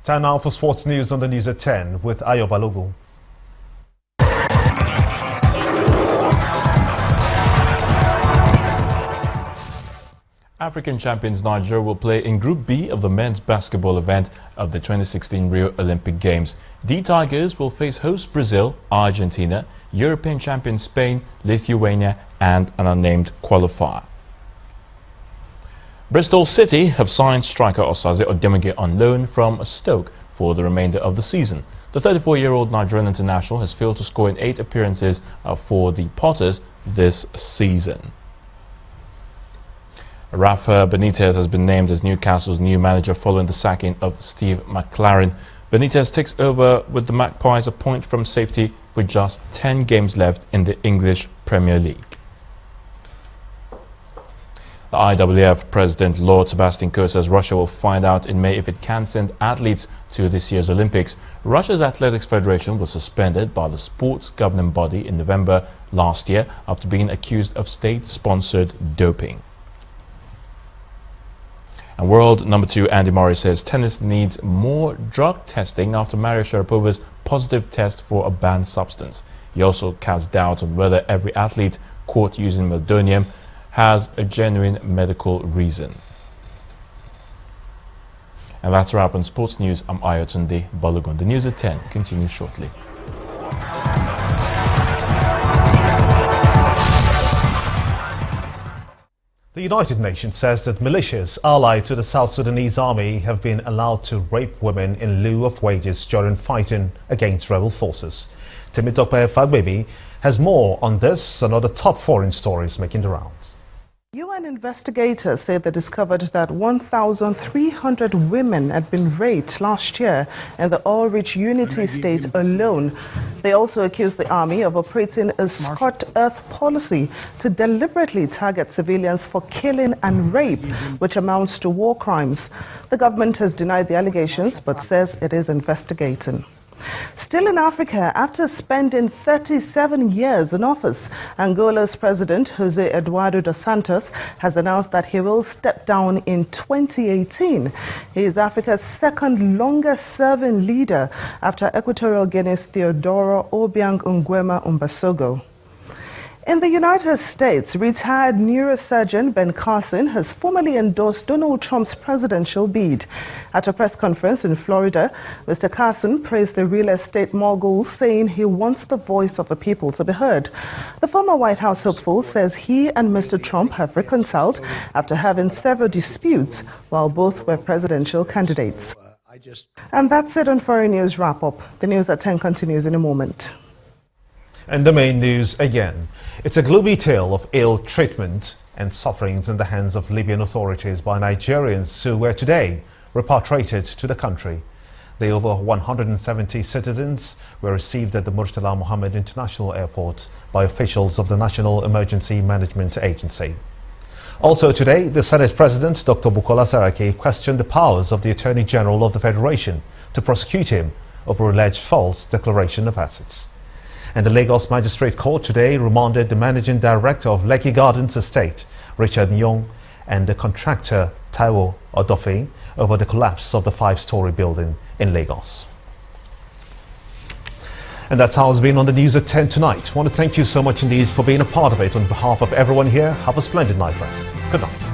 Time now for sports news on the news at 10 with Ayo Balogun. African champions Nigeria will play in Group B of the men's basketball event of the 2016 Rio Olympic Games. The Tigers will face host Brazil, Argentina, European champions Spain, Lithuania and an unnamed qualifier. Bristol City have signed striker Osaze Odemoge on loan from Stoke for the remainder of the season. The 34-year-old Nigerian international has failed to score in 8 appearances for the Potters this season. Rafa Benitez has been named as Newcastle's new manager following the sacking of Steve McLaren. Benitez takes over with the Magpies a point from safety with just 10 games left in the English Premier League. The IAAF President Lord Sebastian Coe says Russia will find out in May if it can send athletes to this year's Olympics. Russia's Athletics Federation was suspended by the sports governing body in November last year after being accused of state-sponsored doping. And world number 2 Andy Murray says tennis needs more drug testing after Maria Sharapova's positive test for a banned substance. He also casts doubt on whether every athlete caught using meldonium has a genuine medical reason. And that's a wrap on sports news. I'm Ayotunde Balogun. The news at 10 continues shortly. The United Nations says that militias allied to the South Sudanese army have been allowed to rape women in lieu of wages during fighting against rebel forces. Temitope Fagbemi has more on this and other top foreign stories making the rounds. UN investigators say they discovered that 1,300 women had been raped last year in the oil-rich Unity State alone. They also accused the army of operating a scorched earth policy to deliberately target civilians for killing and rape, which amounts to war crimes. The government has denied the allegations but says it is investigating. Still in Africa, after spending 37 years in office, Angola's president, Jose Eduardo dos Santos, has announced that he will step down in 2018. He is Africa's second longest-serving leader after Equatorial Guinea's Theodoro Obiang Nguema Umbasogo. In the United States, retired neurosurgeon Ben Carson has formally endorsed Donald Trump's presidential bid. At a press conference in Florida, Mr. Carson praised the real estate mogul, saying he wants the voice of the people to be heard. The former White House hopeful says he and Mr. Trump have reconciled after having several disputes while both were presidential candidates. And that's it on Foreign News Wrap-Up. The news at 10 continues in a moment. And the main news again. It's a gloomy tale of ill treatment and sufferings in the hands of Libyan authorities by Nigerians who were today repatriated to the country. The over 170 citizens were received at the Murtala Mohammed International Airport by officials of the National Emergency Management Agency. Also today, the Senate President, Dr. Bukola Saraki, questioned the powers of the Attorney General of the Federation to prosecute him over alleged false declaration of assets. And the Lagos Magistrate Court today remanded the Managing Director of Lekki Gardens Estate, Richard Nyong, and the contractor Taiwo Odofe over the collapse of the 5-story building in Lagos. And that's how it's been on the news at 10 tonight. I want to thank you so much indeed for being a part of it. On behalf of everyone here, have a splendid night rest. Good night.